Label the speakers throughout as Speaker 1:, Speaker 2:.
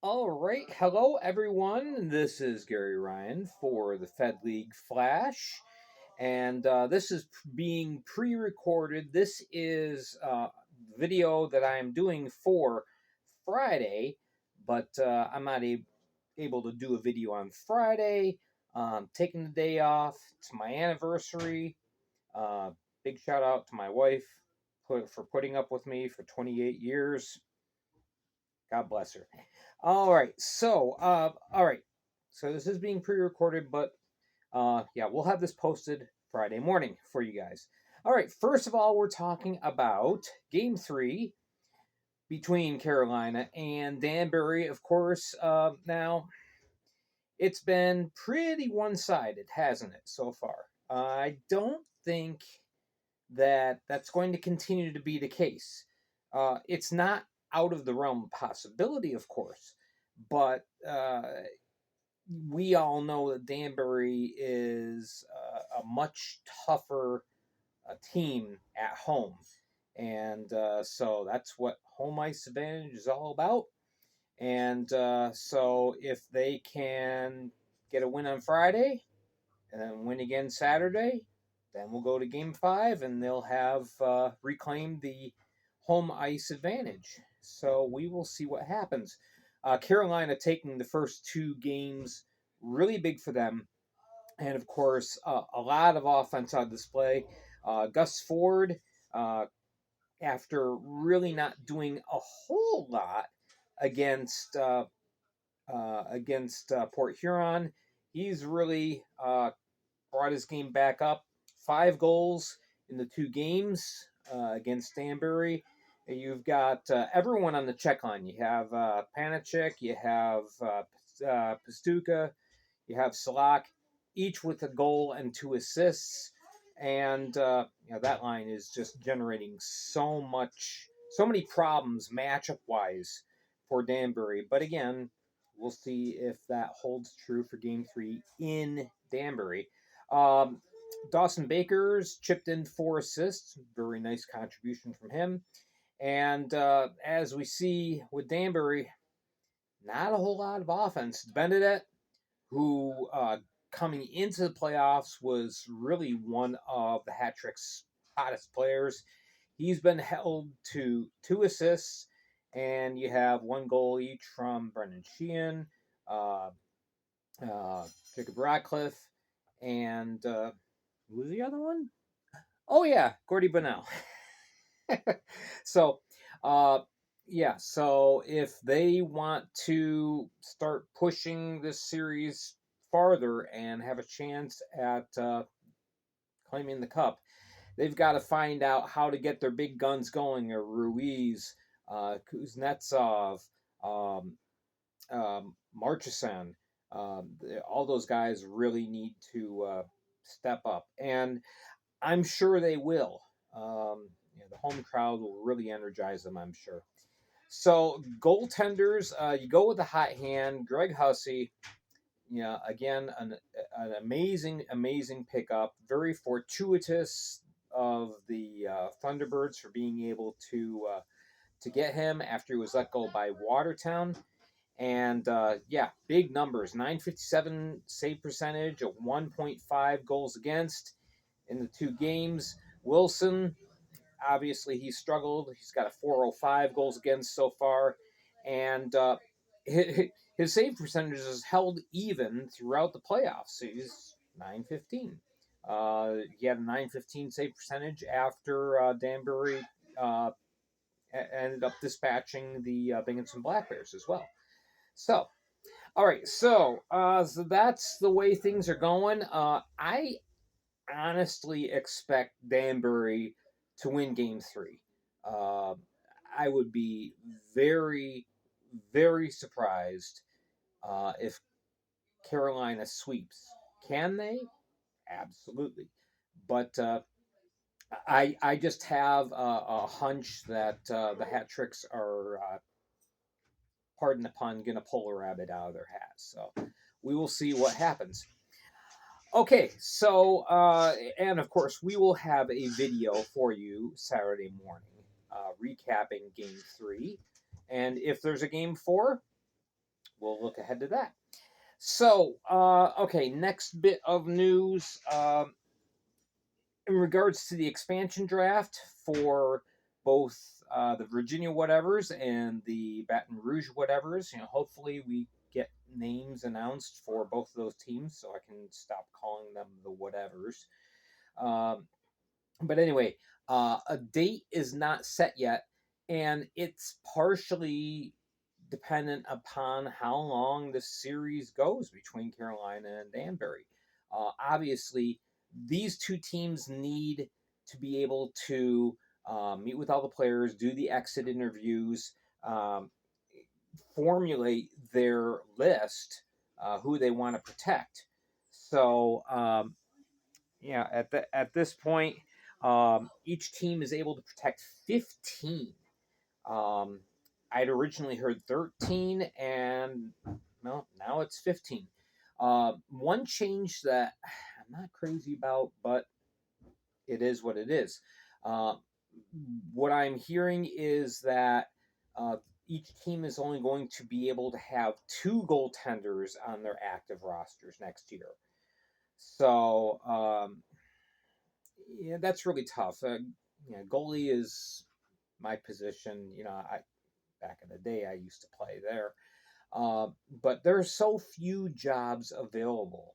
Speaker 1: All right. Hello, everyone. This is Gary Ryan for the Fed League Flash. And this is being pre recorded. This is video that I am doing for Friday, but I'm not able to do a video on Friday. Taking the day off. It's my anniversary. Uh, Big shout out to my wife for putting up with me for 28 years. God bless her. All right. So this is being pre-recorded, but yeah, we'll have this posted Friday morning for you guys. All right. First of all, we're talking about Game 3 between Carolina and Danbury. Of course, now it's been pretty one-sided, hasn't it, so far? I don't think that that's going to continue to be the case. It's not out of the realm of possibility, of course, but we all know that Danbury is a much tougher team at home. And so that's what home ice advantage is all about. And so if they can get a win on Friday and then win again Saturday, then we'll go to Game 5 and they'll have reclaimed the home ice advantage. So we will see what happens. Carolina taking the first two games, really big for them. And of course, a lot of offense on display. Gus Ford, after really not doing a whole lot against Port Huron, he's really brought his game back up. 5 goals in the 2 games against Danbury. You've got everyone on the check line. You have Panachik, you have Pastuka, you have Salak, each with a goal and 2 assists. And that line is just generating so many problems matchup wise for Danbury. But again, we'll see if that holds true for Game 3 in Danbury. Dawson Baker's chipped in 4 assists. Very nice contribution from him. And as we see with Danbury, not a whole lot of offense. Benedette, who coming into the playoffs was really one of the hat trick's hottest players. He's been held to 2 assists, and you have 1 goal each from Brendan Sheehan, Jacob Ratcliffe, and who was the other one? Oh yeah, Gordy Bunnell. So, so if they want to start pushing this series farther and have a chance at claiming the cup, they've got to find out how to get their big guns going. Or Ruiz, Kuznetsov, Marchesson. All those guys really need to step up, and I'm sure they will. The home crowd will really energize them, I'm sure. So goaltenders, you go with the hot hand, Greg Hussey. Yeah, again, an amazing pickup. Very fortuitous of the Thunderbirds for being able to get him after he was let go by Watertown. And big numbers: 957 save percentage, a 1.5 goals against in the 2 games. Wilson, obviously, he struggled. He's got a 405 goals against so far, and his save percentage is held even throughout the playoffs. He's 915. He had a 915 save percentage after Danbury ended up dispatching the Binghamton Black Bears as well. So, all right, so that's the way things are going. I honestly expect Danbury to win Game 3. I would be very, very surprised if Carolina sweeps. Can they? Absolutely. But I just have a hunch that the hat tricks are, pardon the pun, going to pull a rabbit out of their hat. So we will see what happens. Okay, so, and of course, we will have a video for you Saturday morning recapping Game 3. And if there's a Game 4, we'll look ahead to that. So, okay, next bit of news. In regards to the expansion draft for both the Virginia whatevers and the Baton Rouge whatevers, hopefully we get names announced for both of those teams so I can stop calling them the whatevers. But anyway, a date is not set yet, and it's partially dependent upon how long the series goes between Carolina and Danbury. Obviously, these two teams need to be able to meet with all the players, do the exit interviews, um, formulate their list, who they want to protect. So, yeah, at this point, each team is able to protect 15. Um, I'd originally heard 13, and no, now it's 15. One change that I'm not crazy about, but it is what it is. Uh, what I'm hearing is that uh, each team is only going to be able to have two goaltenders on their active rosters next year. So, yeah, that's really tough. Goalie is my position. Back in the day, I used to play there. But there are so few jobs available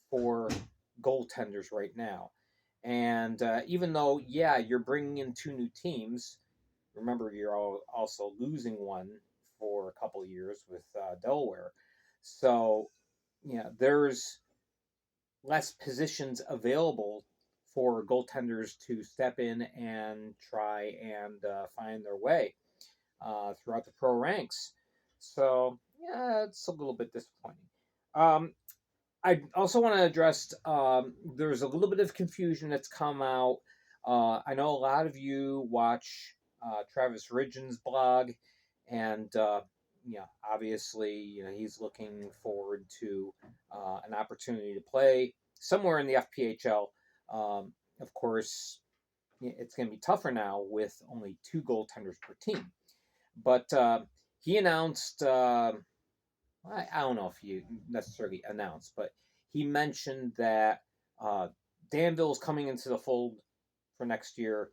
Speaker 1: for goaltenders right now. And even though, yeah, you're bringing in two new teams, remember you're also losing one for a couple of years with Delaware. So, there's less positions available for goaltenders to step in and try and find their way throughout the pro ranks. So, yeah, it's a little bit disappointing. Um, I also want to address there's a little bit of confusion that's come out. I know a lot of you watch Travis Ridgen's blog, and obviously, he's looking forward to an opportunity to play somewhere in the FPHL. Of course, it's going to be tougher now with only two goaltenders per team. But he announced, I don't know if he necessarily announced, but he mentioned that Danville is coming into the fold for next year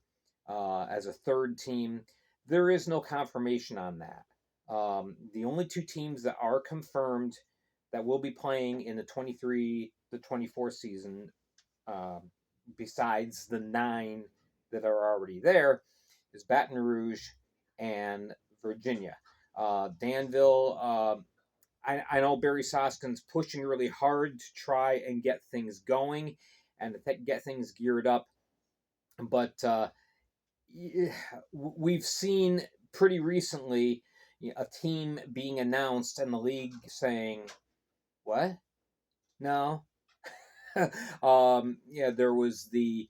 Speaker 1: as a third team. There is no confirmation on that. The only two teams that are confirmed that will be playing in the 23 the 24 season, besides the 9 that are already there, is Baton Rouge and Virginia. Danville, I know Barry Soskin's pushing really hard to try and get things going and to get things geared up. But we've seen pretty recently a team being announced and the league saying, what? No. There was the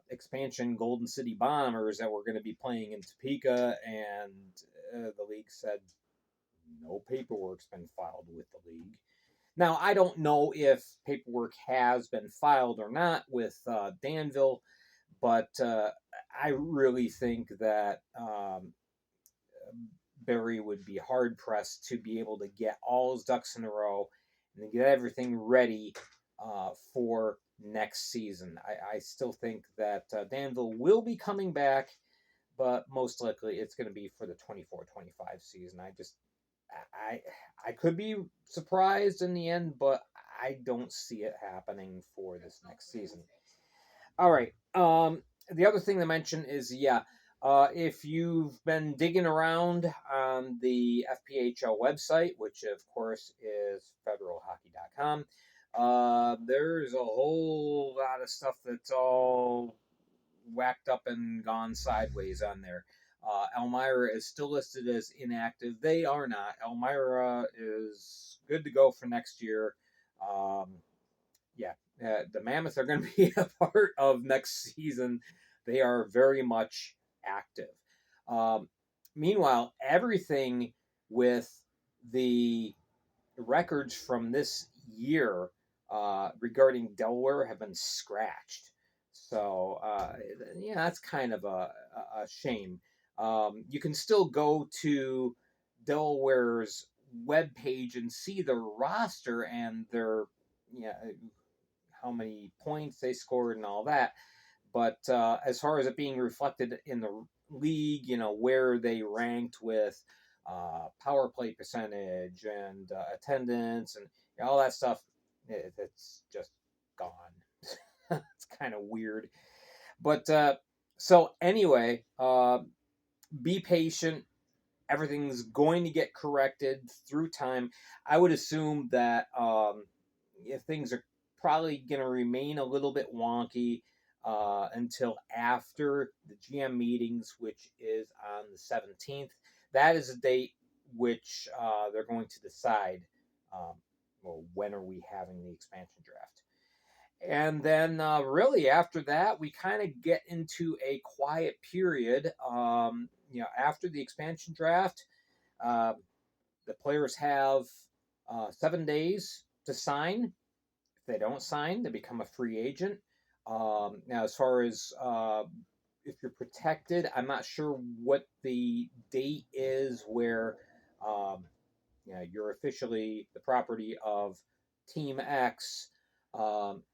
Speaker 1: expansion Golden City Bombers that were going to be playing in Topeka, and the league said no paperwork's been filed with the league. Now, I don't know if paperwork has been filed or not with Danville, but I really think that Barry would be hard pressed to be able to get all his ducks in a row and get everything ready for next season. I still think that Danville will be coming back, but most likely it's going to be for the 24-25 season. I could be surprised in the end, but I don't see it happening for this next season. All right. The other thing to mention is, if you've been digging around on the FPHL website, which of course is federalhockey.com, there's a whole lot of stuff that's all whacked up and gone sideways on there. Elmira is still listed as inactive. They are not. Elmira is good to go for next year. The Mammoth are going to be a part of next season. They are very much active. Meanwhile, everything with the records from this year regarding Delaware have been scratched. So, that's kind of a shame. You can still go to Delaware's webpage and see their roster and their, how many points they scored and all that. But as far as it being reflected in the league, where they ranked with power play percentage and attendance and all that stuff, it's just gone. It's kind of weird. But so anyway, be patient. Everything's going to get corrected through time. I would assume that if things are probably going to remain a little bit wonky until after the GM meetings, which is on the 17th. That is a date which they're going to decide, when are we having the expansion draft. And then really after that, we kind of get into a quiet period. After the expansion draft, the players have 7 days to sign. If they don't sign, they become a free agent. Now, as far as if you're protected, I'm not sure what the date is where you're officially the property of Team X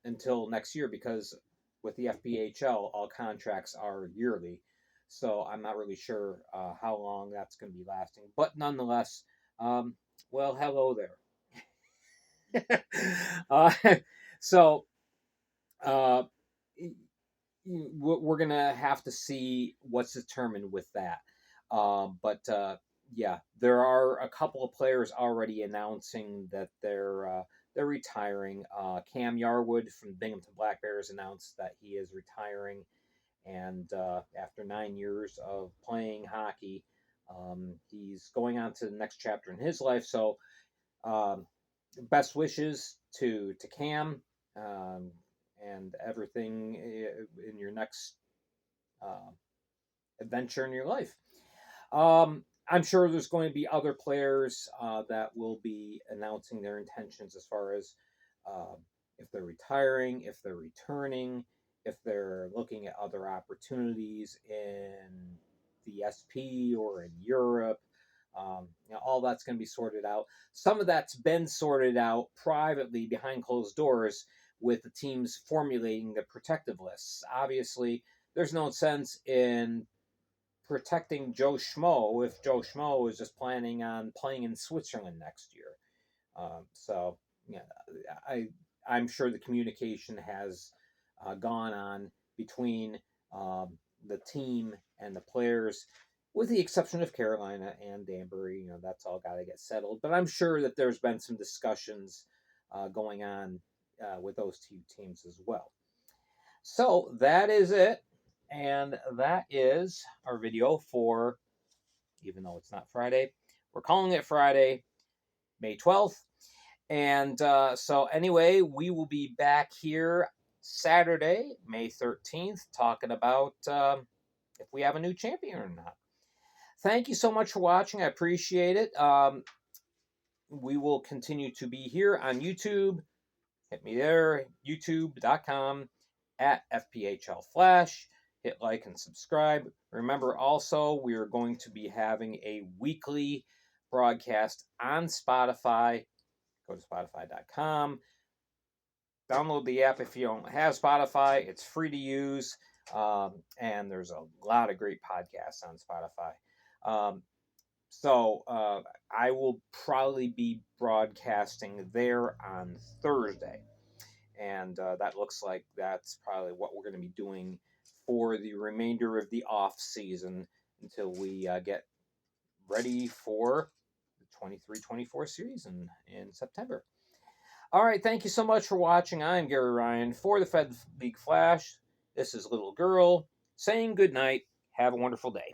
Speaker 1: until next year, because with the FPHL, all contracts are yearly. So I'm not really sure how long that's going to be lasting. But nonetheless, well, hello there. So we're going to have to see what's determined with that. But yeah, there are a couple of players already announcing that they're retiring. Cam Yarwood from Binghamton Black Bears announced that he is retiring, and after 9 years of playing hockey, he's going on to the next chapter in his life. So, best wishes to Cam, and everything in your next adventure in your life. I'm sure there's going to be other players that will be announcing their intentions as far as if they're retiring, if they're returning, if they're looking at other opportunities in the SP or in Europe. All that's going to be sorted out. Some of that's been sorted out privately behind closed doors with the teams formulating the protective lists. Obviously, there's no sense in protecting Joe Schmo if Joe Schmo is just planning on playing in Switzerland next year. So, I'm sure the communication has gone on between the team and the players, with the exception of Carolina and Danbury. That's all got to get settled. But I'm sure that there's been some discussions going on with those two teams as well. So that is it. And that is our video for, even though it's not Friday, we're calling it Friday, May 12th. And so anyway, we will be back here Saturday, May 13th, talking about if we have a new champion or not. Thank you so much for watching. I appreciate it. We will continue to be here on YouTube. Hit me there, youtube.com @FPHL Flash. Hit like and subscribe. Remember also, we are going to be having a weekly broadcast on Spotify. Go to Spotify.com. Download the app if you don't have Spotify. It's free to use. And there's a lot of great podcasts on Spotify. So I will probably be broadcasting there on Thursday. And that looks like that's probably what we're going to be doing for the remainder of the off season until we get ready for the 23-24 season in September. All right, thank you so much for watching. I'm Gary Ryan for the Fed League Flash. This is Little Girl saying good night. Have a wonderful day.